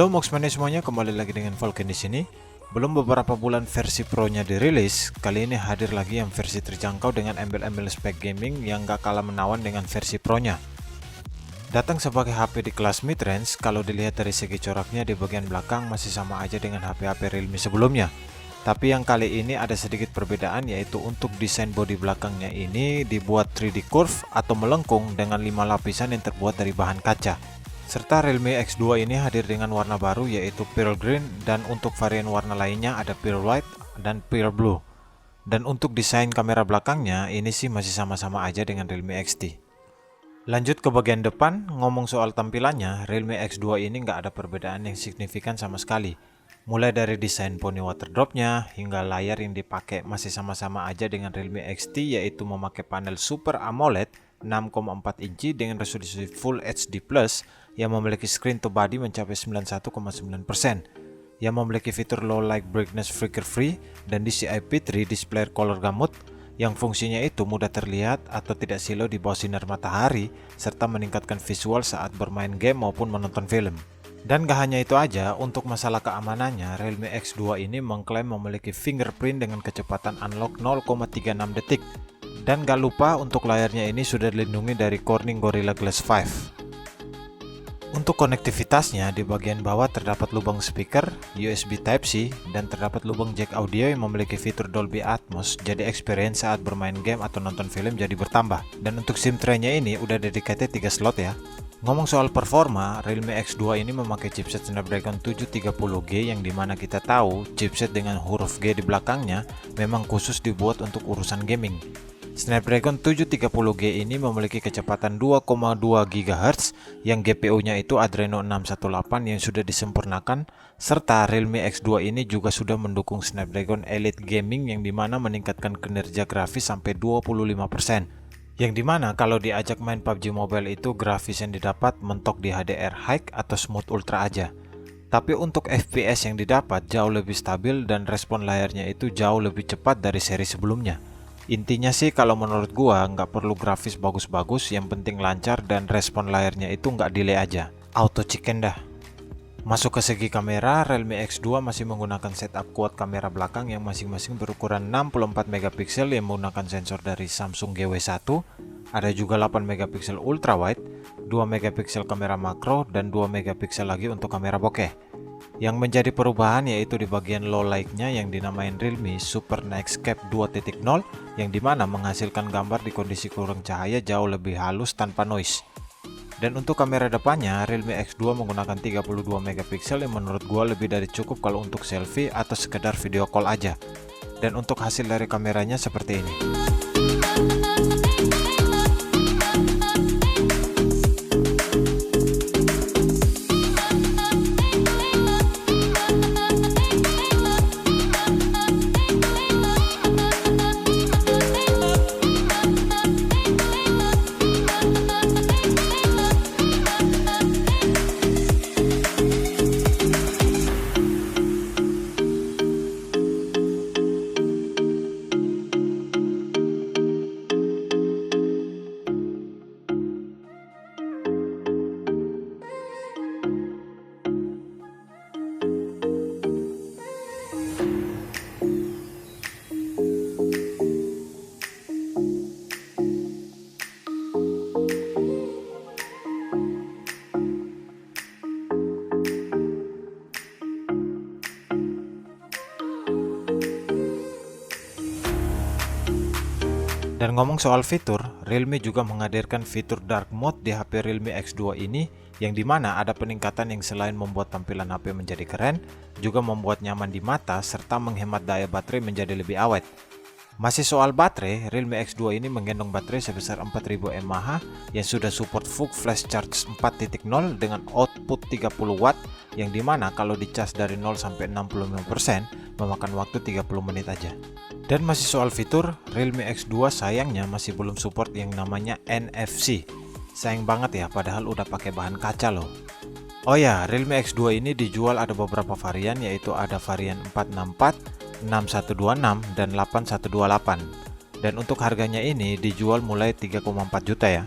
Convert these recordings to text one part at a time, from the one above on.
Halo Moxmania semuanya, kembali lagi dengan Vulcan di sini. Belum beberapa bulan versi Pro-nya dirilis, kali ini hadir lagi yang versi terjangkau dengan embel-embel spek gaming yang gak kalah menawan dengan versi Pro-nya. Datang sebagai HP di kelas mid-range, kalau dilihat dari segi coraknya di bagian belakang masih sama aja dengan HP-HP Realme sebelumnya. Tapi yang kali ini ada sedikit perbedaan, yaitu untuk desain bodi belakangnya ini dibuat 3D curve atau melengkung dengan 5 lapisan yang terbuat dari bahan kaca. Serta Realme X2 ini hadir dengan warna baru yaitu Pearl Green, dan untuk varian warna lainnya ada Pearl White dan Pearl Blue. Dan untuk desain kamera belakangnya ini sih masih sama-sama aja dengan Realme XT. Lanjut ke bagian depan, ngomong soal tampilannya, Realme X2 ini nggak ada perbedaan yang signifikan sama sekali. Mulai dari desain poni waterdropnya hingga layar yang dipakai masih sama-sama aja dengan Realme XT, yaitu memakai panel Super AMOLED 6,4 inci dengan resolusi Full HD Plus yang memiliki screen to body mencapai 91,9%, yang memiliki fitur low light brightness flicker free dan DCI-P3 display color gamut yang fungsinya itu mudah terlihat atau tidak silau di bawah sinar matahari, serta meningkatkan visual saat bermain game maupun menonton film. Dan gak hanya itu aja, untuk masalah keamanannya, Realme X2 ini mengklaim memiliki fingerprint dengan kecepatan unlock 0,36 detik. Dan gak lupa untuk layarnya ini sudah dilindungi dari Corning Gorilla Glass 5. Untuk konektivitasnya, di bagian bawah terdapat lubang speaker, USB Type-C, dan terdapat lubang jack audio yang memiliki fitur Dolby Atmos, jadi experience saat bermain game atau nonton film jadi bertambah. Dan untuk SIM tray-nya ini udah dedicated 3 slot ya. Ngomong soal performa, Realme X2 ini memakai chipset Snapdragon 730G yang dimana kita tahu chipset dengan huruf G di belakangnya memang khusus dibuat untuk urusan gaming. Snapdragon 730G ini memiliki kecepatan 2,2 GHz yang GPU-nya itu Adreno 618 yang sudah disempurnakan, serta Realme X2 ini juga sudah mendukung Snapdragon Elite Gaming yang dimana meningkatkan kinerja grafis sampai 25%. Yang dimana kalau diajak main PUBG Mobile itu grafis yang didapat mentok di HDR High atau Smooth Ultra aja. Tapi untuk FPS yang didapat jauh lebih stabil dan respon layarnya itu jauh lebih cepat dari seri sebelumnya. Intinya sih kalau menurut gua nggak perlu grafis bagus-bagus, yang penting lancar dan respon layarnya itu nggak delay aja. Auto chicken dah. Masuk ke segi kamera, Realme X2 masih menggunakan setup quad kamera belakang yang masing-masing berukuran 64 megapiksel yang menggunakan sensor dari Samsung GW1. Ada juga 8 megapiksel ultra wide, 2 megapiksel kamera makro, dan 2 megapiksel lagi untuk kamera bokeh. Yang menjadi perubahan yaitu di bagian low light-nya yang dinamain Realme Super Nightscape 2.0 yang dimana menghasilkan gambar di kondisi kurang cahaya jauh lebih halus tanpa noise. Dan untuk kamera depannya, Realme X2 menggunakan 32 megapiksel yang menurut gua lebih dari cukup kalau untuk selfie atau sekedar video call aja. Dan untuk hasil dari kameranya seperti ini. Dan ngomong soal fitur, Realme juga menghadirkan fitur Dark Mode di HP Realme X2 ini, yang dimana ada peningkatan yang selain membuat tampilan HP menjadi keren, juga membuat nyaman di mata serta menghemat daya baterai menjadi lebih awet. Masih soal baterai, Realme X2 ini menggendong baterai sebesar 4000 mAh yang sudah support full flash charge 4.0 dengan output 30 watt, yang dimana kalau dicas dari 0 sampai 65% memakan waktu 30 menit aja. Dan masih soal fitur, Realme X2 sayangnya masih belum support yang namanya NFC. Sayang banget ya, padahal udah pakai bahan kaca loh. Oh ya, Realme X2 ini dijual ada beberapa varian, yaitu ada varian 464, 6126, dan 8128. Dan untuk harganya ini dijual mulai 3,4 juta ya.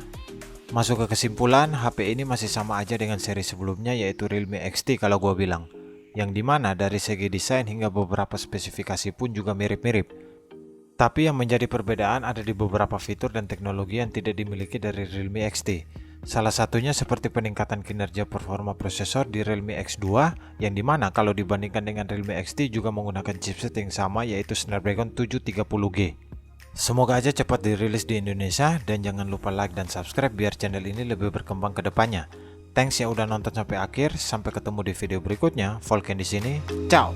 Masuk ke kesimpulan, HP ini masih sama aja dengan seri sebelumnya yaitu Realme XT kalau gua bilang. Yang dimana dari segi desain hingga beberapa spesifikasi pun juga mirip-mirip. Tapi yang menjadi perbedaan ada di beberapa fitur dan teknologi yang tidak dimiliki dari Realme XT. Salah satunya seperti peningkatan kinerja performa prosesor di Realme X2 yang dimana kalau dibandingkan dengan Realme XT juga menggunakan chipset yang sama yaitu Snapdragon 730G. Semoga aja cepat dirilis di Indonesia dan jangan lupa like dan subscribe biar channel ini lebih berkembang ke depannya. Thanks ya udah nonton sampai akhir, sampai ketemu di video berikutnya. Volken di sini. Ciao.